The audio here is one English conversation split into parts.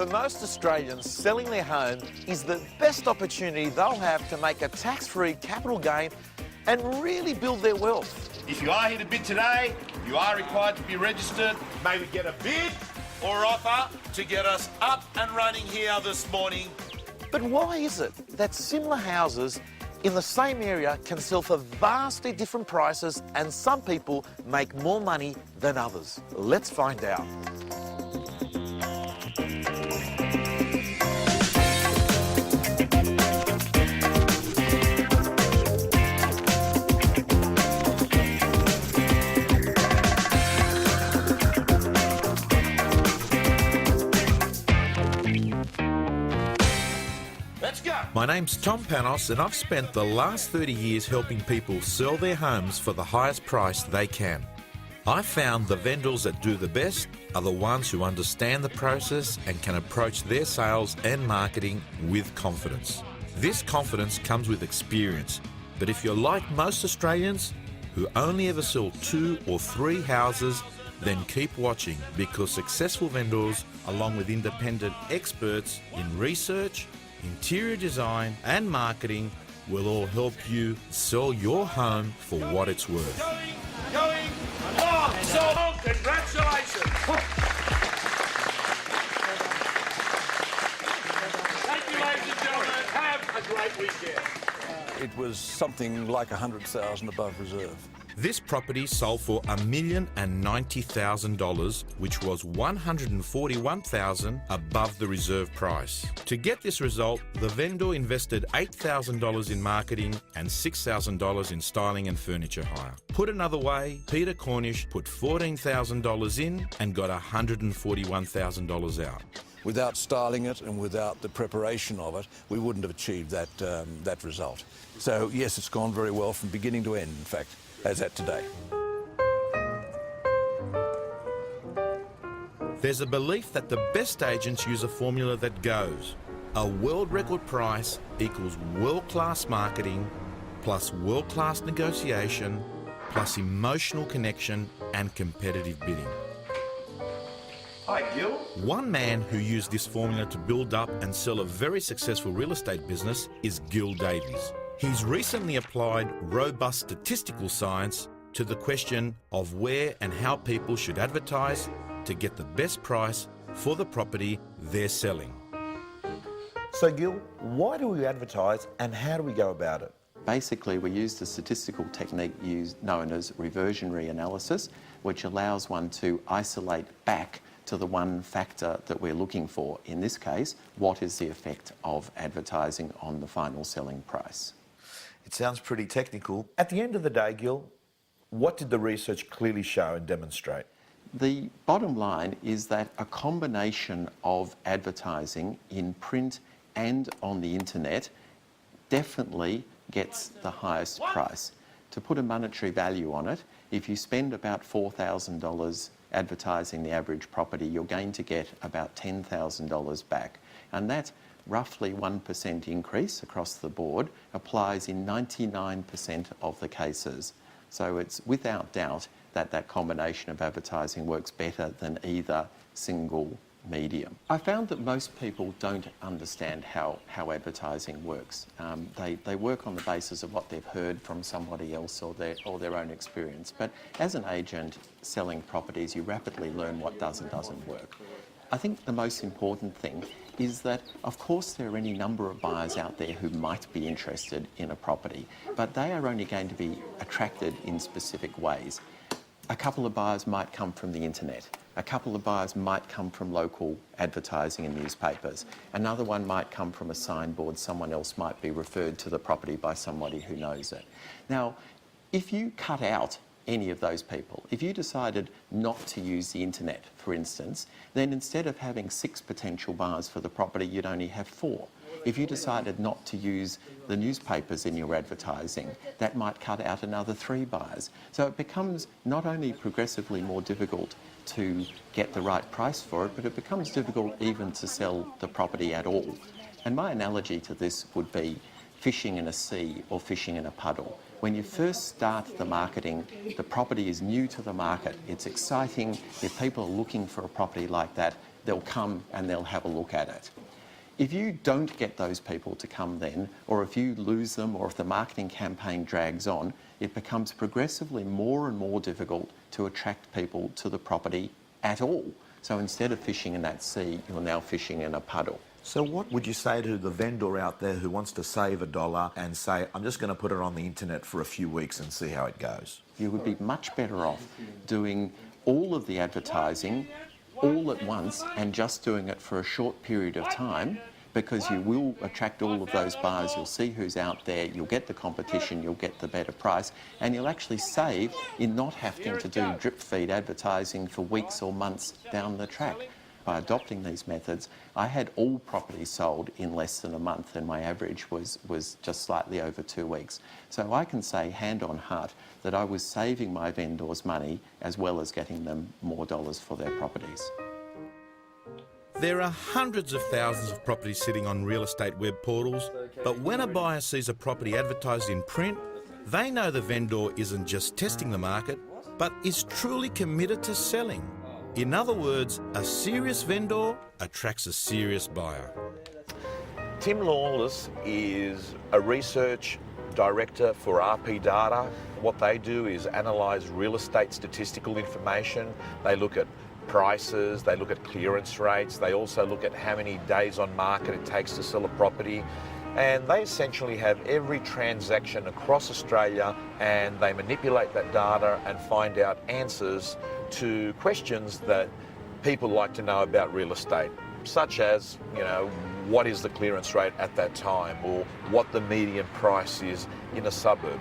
For most Australians, selling their home is the best opportunity they'll have to make a tax-free capital gain and really build their wealth. If you are here to bid today, you are required to be registered. May we get a bid or offer to get us up and running here this morning? But why is it that similar houses in the same area can sell for vastly different prices and some people make more money than others? Let's find out. My name's Tom Panos and I've spent the last 30 years helping people sell their homes for the highest price they can. I found the vendors that do the best are the ones who understand the process and can approach their sales and marketing with confidence. This confidence comes with experience, but if you're like most Australians who only ever sell 2 or 3 houses, then keep watching because successful vendors, along with independent experts in research, interior design and marketing, will all help you sell your home for what it's worth. Going, so congratulations. Thank you, ladies and gentlemen. Have a great weekend. It was something like 100,000 above reserve. This property sold for $1,090,000, which was $141,000 above the reserve price. To get this result, the vendor invested $8,000 in marketing and $6,000 in styling and furniture hire. Put another way, Peter Cornish put $14,000 in and got $141,000 out. Without styling it and without the preparation of it, we wouldn't have achieved that result. So yes, it's gone very well from beginning to end, in fact, as at today. There's a belief that the best agents use a formula that goes: a world record price equals world-class marketing, plus world-class negotiation, plus emotional connection and competitive bidding. Hi, Gil. One man who used this formula to build up and sell a very successful real estate business is Gil Davies. He's recently applied robust statistical science to the question of where and how people should advertise to get the best price for the property they're selling. So Gil, why do we advertise and how do we go about it? Basically, we use the statistical technique known as reversionary analysis, which allows one to isolate back to the one factor that we're looking for. In this case, what is the effect of advertising on the final selling price? It sounds pretty technical. At the end of the day, Gil, what did the research clearly show and demonstrate? The bottom line is that a combination of advertising in print and on the internet definitely gets the highest price. To put a monetary value on it, if you spend about $4,000 advertising the average property, you're going to get about $10,000 back. And that roughly 1% increase across the board applies in 99% of the cases. So it's without doubt that that combination of advertising works better than either single medium. I found that most people don't understand how advertising works. They work on the basis of what they've heard from somebody else or their own experience. But as an agent selling properties, you rapidly learn what does and doesn't work. I think the most important thing is that, of course, there are any number of buyers out there who might be interested in a property, but they are only going to be attracted in specific ways. A couple of buyers might come from the internet. A couple of buyers might come from local advertising in newspapers. Another one might come from a signboard. Someone else might be referred to the property by somebody who knows it. Now, if you cut out any of those people, if you decided not to use the internet, for instance, then instead of having 6 potential buyers for the property, you'd only have 4. If you decided not to use the newspapers in your advertising, that might cut out another 3 buyers. So it becomes not only progressively more difficult to get the right price for it, but it becomes difficult even to sell the property at all. And my analogy to this would be fishing in a sea or fishing in a puddle. When you first start the marketing, the property is new to the market. It's exciting. If people are looking for a property like that, they'll come and they'll have a look at it. If you don't get those people to come then, or if you lose them, or if the marketing campaign drags on, it becomes progressively more and more difficult to attract people to the property at all. So instead of fishing in that sea, you're now fishing in a puddle. So what would you say to the vendor out there who wants to save $1 and say, I'm just going to put it on the internet for a few weeks and see how it goes? You would be much better off doing all of the advertising all at once and just doing it for a short period of time, because you will attract all of those buyers. You'll see who's out there, you'll get the competition, you'll get the better price, and you'll actually save in not having to do drip feed advertising for weeks or months down the track. By adopting these methods, I had all properties sold in less than a month, and my average was just slightly over 2 weeks. So I can say hand on heart that I was saving my vendors money as well as getting them more dollars for their properties. There are hundreds of thousands of properties sitting on real estate web portals, but when a buyer sees a property advertised in print, they know the vendor isn't just testing the market, but is truly committed to selling. In other words, a serious vendor attracts a serious buyer. Tim Lawless is a research director for RP Data. What they do is analyse real estate statistical information. They look at prices, they look at clearance rates, they also look at how many days on market it takes to sell a property, and they essentially have every transaction across Australia, and they manipulate that data and find out answers to questions that people like to know about real estate, such as, you know, what is the clearance rate at that time, or what the median price is in a suburb.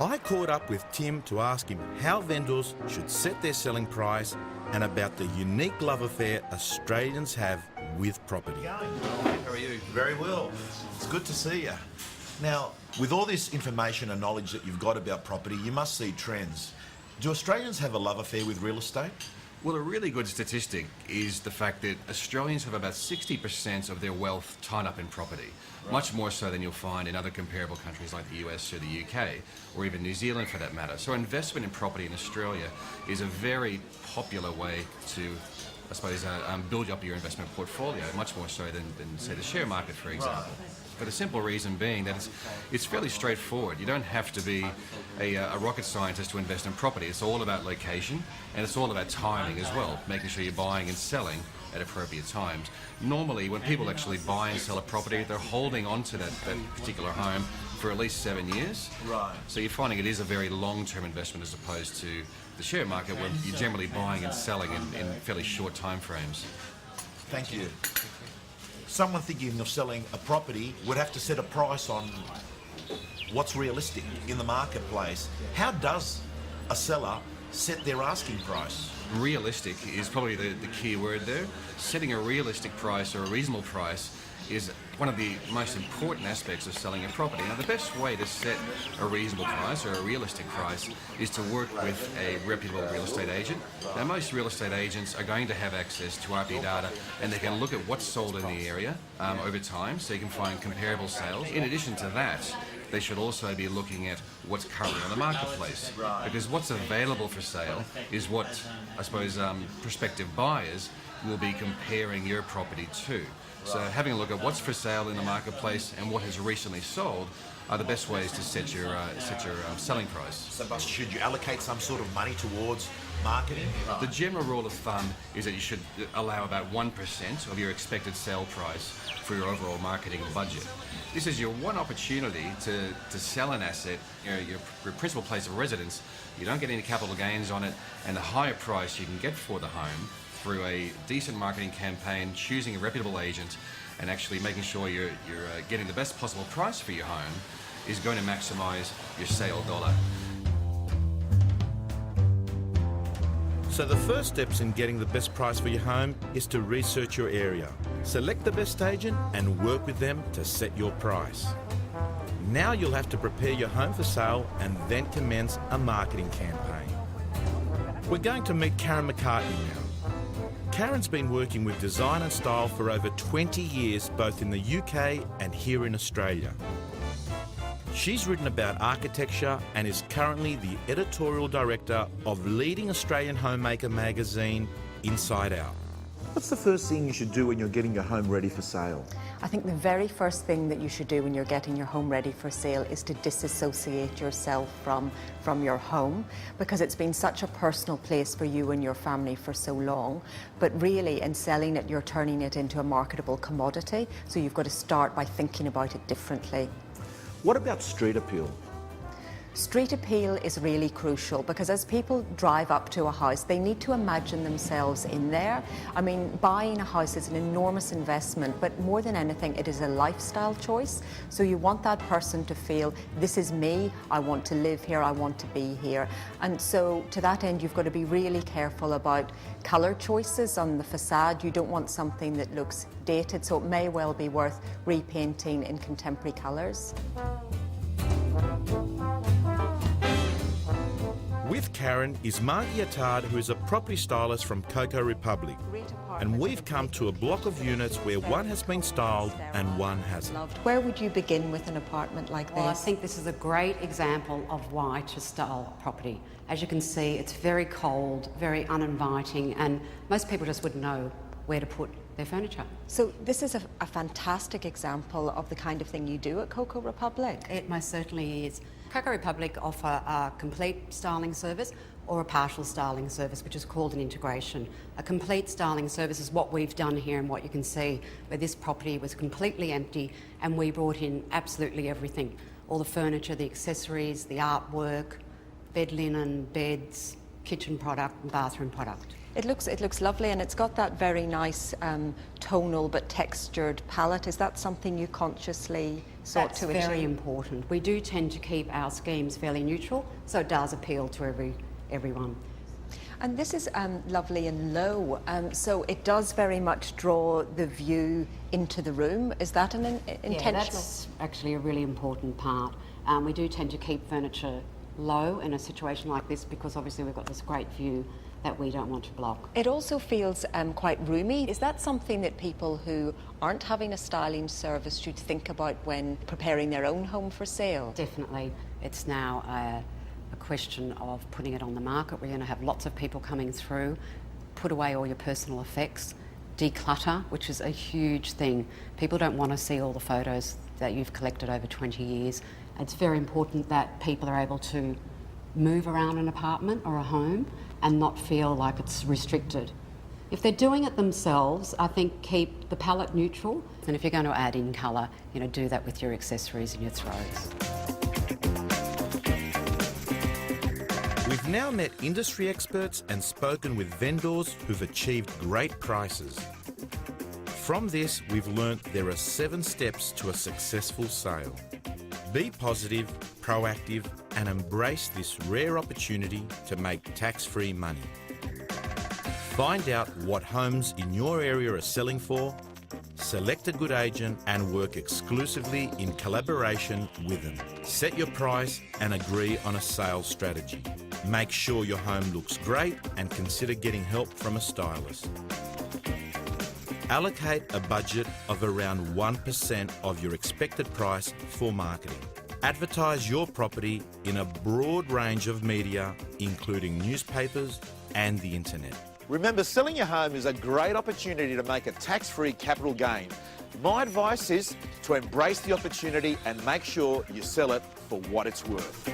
I caught up with Tim to ask him how vendors should set their selling price and about the unique love affair Australians have with property. How are you? Very well. It's good to see you. Now, with all this information and knowledge that you've got about property, you must see trends. Do Australians have a love affair with real estate? Well, a really good statistic is the fact that Australians have about 60% of their wealth tied up in property, much more so than you'll find in other comparable countries like the US or the UK, or even New Zealand for that matter. So investment in property in Australia is a very popular way to, I suppose, build up your investment portfolio, much more so than say, the share market, for example. For the simple reason being that it's fairly straightforward. You don't have to be a rocket scientist to invest in property. It's all about location, and it's all about timing as well, making sure you're buying and selling at appropriate times. Normally, when people actually buy and sell a property, they're holding on to that particular home for at least 7 years. Right. So you're finding it is a very long-term investment as opposed to the share market, where you're generally buying and selling in fairly short time frames. Thank you. Someone thinking of selling a property would have to set a price on what's realistic in the marketplace. How does a seller set their asking price? Realistic is probably the key word there. Setting a realistic price or a reasonable price is one of the most important aspects of selling a property. Now, the best way to set a reasonable price or a realistic price is to work with a reputable real estate agent. Now, most real estate agents are going to have access to RP data, and they can look at what's sold in the area over time, so you can find comparable sales. In addition to that, they should also be looking at what's currently on the marketplace, because what's available for sale is what, I suppose, prospective buyers will be comparing your property to. So having a look at what's for sale in the marketplace and what has recently sold are the best ways to set your selling price. So, should you allocate some sort of money towards marketing? The general rule of thumb is that you should allow about 1% of your expected sale price for your overall marketing budget. This is your one opportunity to sell an asset, your principal place of residence. You don't get any capital gains on it, and the higher price you can get for the home through a decent marketing campaign, choosing a reputable agent, and actually making sure you're getting the best possible price for your home is going to maximise your sale dollar. So the first steps in getting the best price for your home is to research your area. Select the best agent and work with them to set your price. Now you'll have to prepare your home for sale and then commence a marketing campaign. We're going to meet Karen McCartney now. Karen's been working with design and style for over 20 years, both in the UK and here in Australia. She's written about architecture and is currently the editorial director of leading Australian homemaker magazine, Inside Out. What's the first thing you should do when you're getting your home ready for sale? I think the very first thing that you should do when you're getting your home ready for sale is to disassociate yourself from your home, because it's been such a personal place for you and your family for so long. But really, in selling it, you're turning it into a marketable commodity, so you've got to start by thinking about it differently. What about street appeal? Street appeal is really crucial, because as people drive up to a house, they need to imagine themselves in there. I mean, buying a house is an enormous investment, but more than anything, it is a lifestyle choice. So you want that person to feel, this is me, I want to live here, I want to be here. And so to that end, you've got to be really careful about colour choices on the facade. You don't want something that looks dated, so it may well be worth repainting in contemporary colours. With Karen is Margie Attard, who is a property stylist from Coco Republic. And we've come to a block of units where one has been styled and one hasn't. Where would you begin with an apartment like this? Well, I think this is a great example of why to style a property. As you can see, it's very cold, very uninviting, and most people just wouldn't know where to put their furniture. So this is a fantastic example of the kind of thing you do at Coco Republic. It most certainly is. Coco Republic offer a complete styling service or a partial styling service, which is called an integration. A complete styling service is what we've done here, and what you can see, where this property was completely empty and we brought in absolutely everything. All the furniture, the accessories, the artwork, bed linen, beds, kitchen product and bathroom product. It looks lovely, and it's got that very nice tonal but textured palette. Is that something you consciously sought to achieve? That's very important. We do tend to keep our schemes fairly neutral, so it does appeal to everyone. And this is lovely and low, so it does very much draw the view into the room. Is that an intentional? Yeah, that's actually a really important part. We do tend to keep furniture low in a situation like this, because obviously we've got this great view that we don't want to block. It also feels quite roomy. Is that something that people who aren't having a styling service should think about when preparing their own home for sale? Definitely. It's now a question of putting it on the market. We're going to have lots of people coming through. Put away all your personal effects. Declutter, which is a huge thing. People don't want to see all the photos that you've collected over 20 years. It's very important that people are able to move around an apartment or a home and not feel like it's restricted. If they're doing it themselves, I think keep the palette neutral, and if you're going to add in colour, do that with your accessories and your throws. We've now met industry experts and spoken with vendors who've achieved great prices. From this, we've learnt there are 7 steps to a successful sale. Be positive, proactive, and embrace this rare opportunity to make tax-free money. Find out what homes in your area are selling for, select a good agent, and work exclusively in collaboration with them. Set your price and agree on a sales strategy. Make sure your home looks great and consider getting help from a stylist. Allocate a budget of around 1% of your expected price for marketing. Advertise your property in a broad range of media, including newspapers and the internet. Remember, selling your home is a great opportunity to make a tax-free capital gain. My advice is to embrace the opportunity and make sure you sell it for what it's worth.